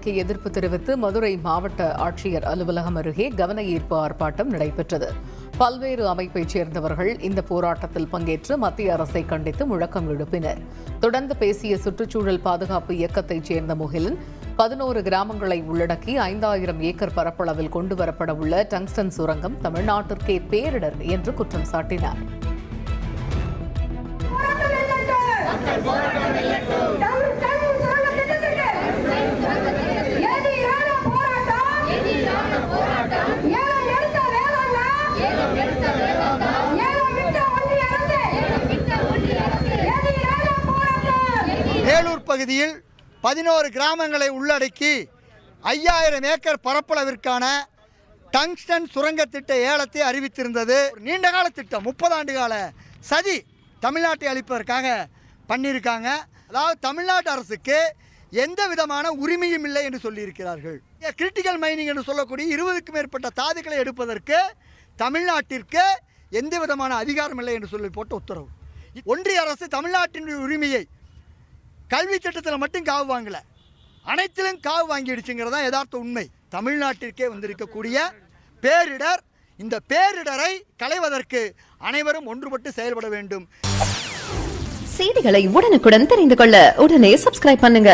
எதிர்ப்பு தெரிவித்து மதுரை மாவட்ட ஆட்சியர் அலுவலகம் அருகே கவன ஈர்ப்பு ஆர்ப்பாட்டம் நடைபெற்றது. பல்வேறு அமைப்பைச் சேர்ந்தவர்கள் இந்த போராட்டத்தில் பங்கேற்று மத்திய அரசை கண்டித்து முழக்கம் எழுப்பினர். தொடர்ந்து பேசிய சுற்றுச்சூழல் பாதுகாப்பு இயக்கத்தைச் சேர்ந்த முகிலன் 11 கிராமங்களை உள்ளடக்கி 5000 ஏக்கர் பரப்பளவில் கொண்டுவரப்பட உள்ள டங்ஸ்டன் சுரங்கம் தமிழ்நாட்டிற்கே பேரிடர் என்று குற்றம் சாட்டினார். வேலூர் பகுதியில் 11 கிராமங்களை உள்ளடக்கி 5000 ஏக்கர் பரப்பளவிற்கான டங்ஸ்டன் சுரங்க திட்ட ஏலத்தை அறிவித்திருந்தது. நீண்டகால திட்டம், 30 ஆண்டு கால சதி தமிழ்நாட்டை அளிப்பதற்காக பண்ணியிருக்காங்க. அதாவது தமிழ்நாட்டு அரசுக்கு எந்த விதமான உரிமையும் இல்லை என்று சொல்லியிருக்கிறார்கள். கிரிட்டிக்கல் மைனிங் என்று சொல்லக்கூடிய 20க்கும் மேற்பட்ட தாதுக்களை எடுப்பதற்கு தமிழ்நாட்டிற்கு எந்த விதமான அதிகாரம் இல்லை என்று சொல்லி போட்ட உத்தரவு. ஒன்றிய அரசு தமிழ்நாட்டினுடைய உரிமையை கல்வி திட்டத்தில் மட்டும் காவு வாங்கல, அனைத்திலும் காவு வாங்கிடுச்சுங்கிறதா யதார்த்த உண்மை. தமிழ்நாட்டிற்கே வந்திருக்கக்கூடிய பேரிடர், இந்த பேரிடரை களைவதற்கு அனைவரும் ஒன்றுபட்டு செயல்பட வேண்டும். செய்திகளை உடனுக்குடன் தெரிந்து கொள்ள உடனே சப்ஸ்கிரைப் பண்ணுங்க.